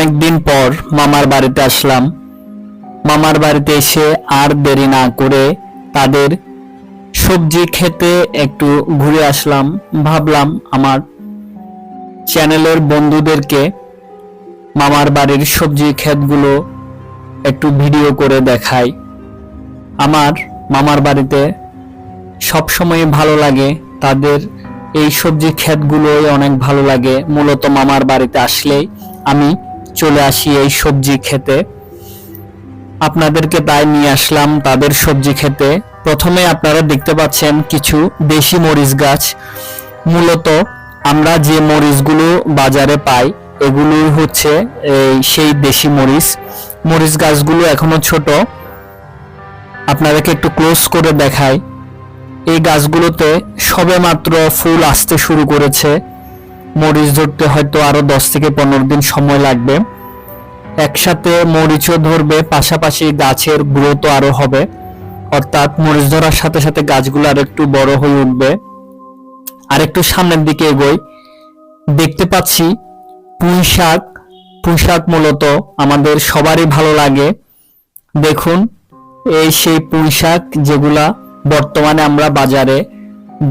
অনেকদিন পর মামার বাড়িতে আসলাম। মামার বাড়িতে এসে আর দেরি না করে তাদের সবজি খেতে একটু ঘুরে আসলাম। ভাবলাম আমার চ্যানেলের বন্ধুদেরকে মামার বাড়ির সবজি ক্ষেতগুলো একটু ভিডিও করে দেখাই। আমার মামার বাড়িতে সবসময় ভালো লাগে, তাদের এই সবজি ক্ষেতগুলোই অনেক ভালো লাগে। মূলত মামার বাড়িতে আসলেই আমি চলে আসি এই সবজি খেতে। আপনাদেরকে তাই নিয়ে আসলাম তাদের সবজি খেতে। প্রথমে আপনারা দেখতে পাচ্ছেন কিছু দেশি মরিচ গাছ। মূলত আমরা যে মরিচগুলো বাজারে পাই এগুলো হচ্ছে সেই দেশি মরিচ। মরিচ গাছগুলো এখনো ছোট, আপনাদেরকে একটু ক্লোজ করে দেখাই। এই গাছগুলোতে সবেমাত্র ফুল আসতে শুরু করেছে। মরিচ ধরতে হয়তো আরো 10 থেকে 15 দিন সময় লাগবে। একসাথে মরিচও ধরবে, পাশাপাশি গাছের গ্রোথও আরো হবে, অর্থাৎ মরিচ ধরার সাথে সাথে গাছগুলো আর একটু বড় হয়ে উঠবে। আর একটু সামনের দিকে এগোই, দেখতে পাচ্ছি পুঁই শাক। পুঁই শাক মূলত আমাদের সবারই ভালো লাগে। দেখুন, এই সেই পুঁই শাক যেগুলা বর্তমানে আমরা বাজারে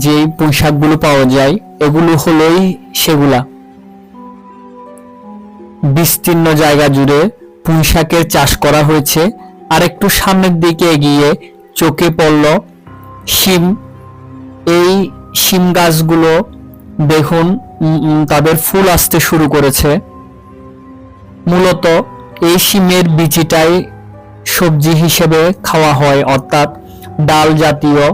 যেই পুঁই শাকগুলো পাওয়া যায় এগুলো হলোই সেগুলা। বিস্তীর্ণ জায়গা জুড়ে পুঁই শাকের চাষ করা হয়েছে। আর একটু সামনের দিকে এগিয়ে চোখে পড়ল শিম। এই শিম গাছগুলো দেখুন তাদের ফুল আসতে শুরু করেছে। মূলত এই শিমের বিচিটাই সবজি হিসেবে খাওয়া হয়, অর্থাৎ ডাল জাতীয়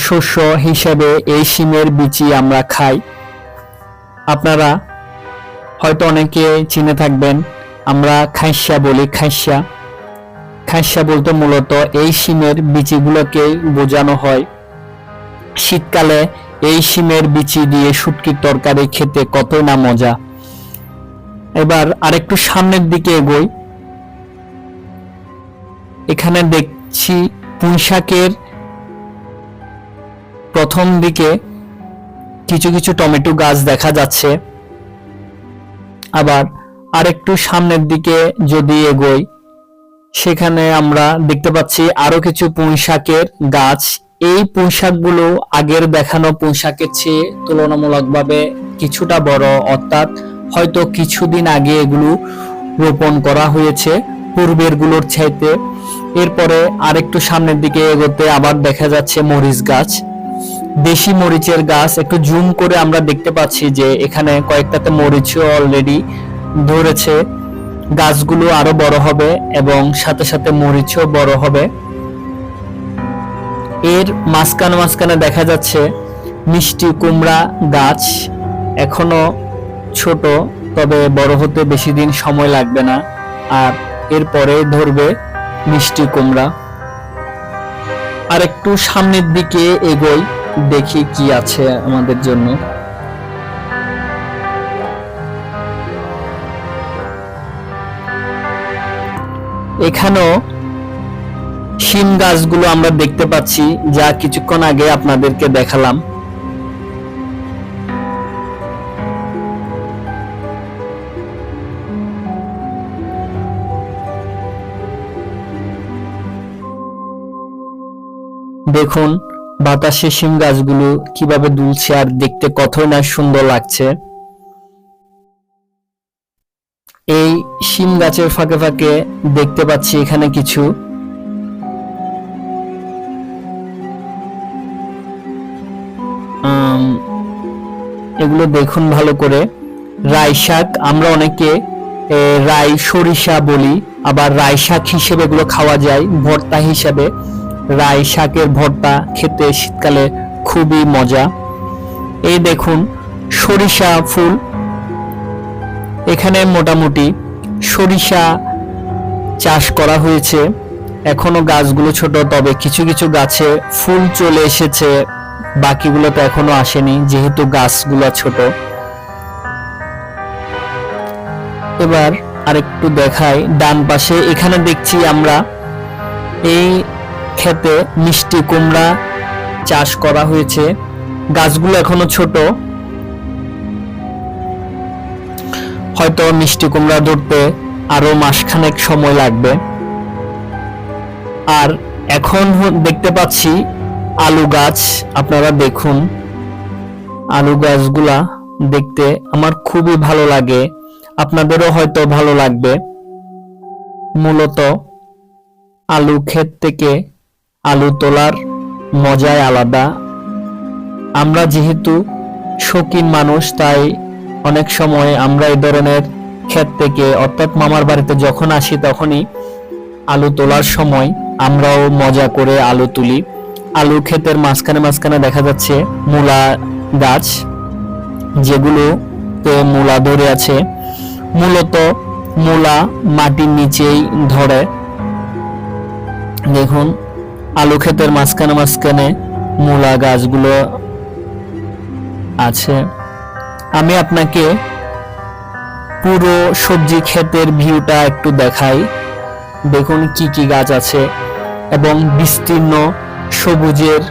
শস্য হিসেবে এই শিমের বিচি আমরা খাই। আপনারা হয়তো অনেকে চিনে থাকবেন, আমরা খাইসা বলি। খাইসা বলতে মূলত এই শিমের বিচিগুলোকেই বোঝানো হয়। শীতকালে এই শিমের বিচি দিয়ে শুটকির তরকারি খেতে কতই না মজা। এবার আরেকটু সামনের দিকে এগোই, এখানে দেখছি পুঁই শাকের প্রথম দিকে কিছু কিছু টমেটো গাছ দেখা যাচ্ছে। আবার আরেকটু সামনের দিকে যদি এগোই, সেখানে আমরা দেখতে পাচ্ছি আরো কিছু পুঁই শাকের গাছ। এই পুঁই শাকগুলো আগের দেখানো পুঁই শাকের চেয়ে তুলনামূলকভাবে কিছুটা বড়, অর্থাৎ হয়তো কিছুদিন আগে এগুলো রোপণ করা হয়েছে পূর্বের গুলোর চাইতে। এরপরে আরেকটু সামনের দিকে এগোতে আবার দেখা যাচ্ছে মরিচ গাছ, দেশি মরিচের গাছ। একটু জুম করে আমরা দেখতে পাচ্ছি যে এখানে কয়েকটাতে মরিচও অলরেডি ধরেছে। গাছগুলো আরো বড় হবে এবং সাথে সাথে মরিচও বড় হবে। এর মাঝখানে দেখা যাচ্ছে মিষ্টি কুমড়া গাছ, এখনো ছোট, তবে বড় হতে বেশি দিন সময় লাগবে না। আর এরপরে ধরবে মিষ্টি কুমড়া। আর একটু সামনের দিকে এগোই, দেখি কি আছে আমাদের জন্য। এখানেও শিম গাছগুলো আমরা দেখতে পাচ্ছি, যা কিছুক্ষণ আগে আপনাদেরকে দেখালাম। দেখুন বাতাসে শিম গাছগুলো কিভাবে দুলছে, আর দেখতে কতই না সুন্দর লাগছে। এই শিম গাছের ফাঁকে ফাঁকে দেখতে পাচ্ছি এখানে কিছু এগুলো দেখুন ভালো করে, রাই শাক। আমরা অনেকে রাই সরিষা বলি, আবার রাই শাক হিসেবে এগুলো খাওয়া যায় ভর্তা হিসেবে। রাই শাকের ভর্তা খেতে শীতকালে খুবই মজা। এই দেখুন সরিষা ফুল, এখানে মোটামুটি সরিষা চাষ করা হয়েছে। এখনো গাছগুলো ছোট, তবে কিছু কিছু গাছে ফুল চলে এসেছে, বাকিগুলো তো এখনো আসেনি যেহেতু গাছগুলো ছোট। এবার আরেকটু দেখাই ডান পাশে, এখানে দেখছি আমরা এই ক্ষেতে মিষ্টি কুমড়া চাষ করা হয়েছে। গাছগুলো এখনো ছোট, হয়তো মিষ্টি কুমড়া ধরতে আরো মাসখানেক সময় লাগবে। আর এখন দেখতে পাচ্ছি আলু গাছ। আপনারা দেখুন, আলু গাছগুলা দেখতে আমার খুবই ভালো লাগে, আপনাদেরও হয়তো ভালো লাগবে। মূলত আলু ক্ষেত থেকে আলু তোলার মজাই আলাদা। আমরা যেহেতু শৌখিন মানুষ, তাই অনেক সময় আমরা এই ধরনের ক্ষেত থেকে, অর্থাৎ মামার বাড়িতে যখন আসি তখনই আলু তোলার সময় আমরাও মজা করে আলু তুলি। আলু ক্ষেতের মাঝখানে মাঝখানে দেখা যাচ্ছে মূলা গাছ, যেগুলোতে মূলা ধরে আছে। মূলত মূলা মাটির নিচেই ধরে। দেখুন, আলু ক্ষেতের মাঝখানে মাঝখানে মূলা গাছগুলো আছে। আমি আপনাকে পুরো সবজি ক্ষেতের ভিউটা একটু দেখাই। দেখুন কি কি গাছ আছে এবং বিস্তীর্ণ সবুজের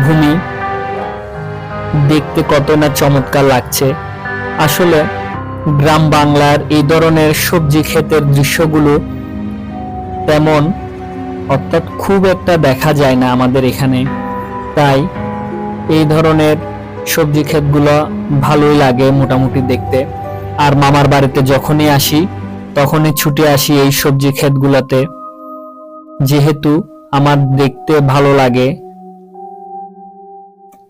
ভূমি দেখতে কত না চমৎকার লাগছে। আসলে গ্রাম বাংলার এই ধরনের সবজি ক্ষেতের দৃশ্যগুলো তেমন, অর্থাৎ খুব একটা দেখা যায় না আমাদের এখানে। তাই এই ধরনের সবজি ক্ষেতগুলো ভালোই লাগে মোটামুটি দেখতে। আর মামার বাড়িতে যখনই আসি তখনই ছুটে আসি এই সবজি ক্ষেতগুলোতে, যেহেতু আমার দেখতে ভালো লাগে।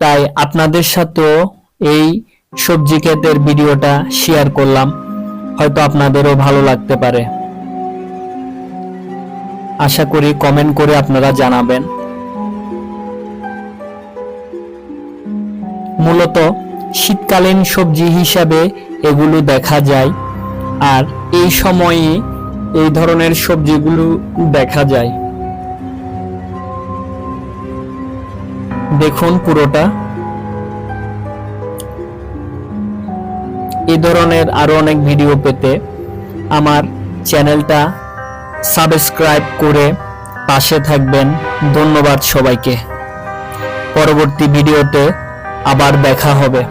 তাই আপনাদের সাথেও এই সবজি ক্ষেতের ভিডিওটা শেয়ার করলাম, হয়তো আপনাদেরও ভালো লাগতে পারে। আশা করি কমেন্ট করে আপনারা জানাবেন। মূলত শীতকালীন সবজি হিসাবে এগুলো দেখা যায়, আর এই সময়ে এই ধরনের সবজিগুলো দেখা যায়। দেখুন পুরোটা। এই ধরনের আরো অনেক ভিডিও পেতে আমার চ্যানেলটা সাবস্ক্রাইব করে পাশে থাকবেন। ধন্যবাদ সবাইকে। পরবর্তী ভিডিওতে আবার দেখা হবে।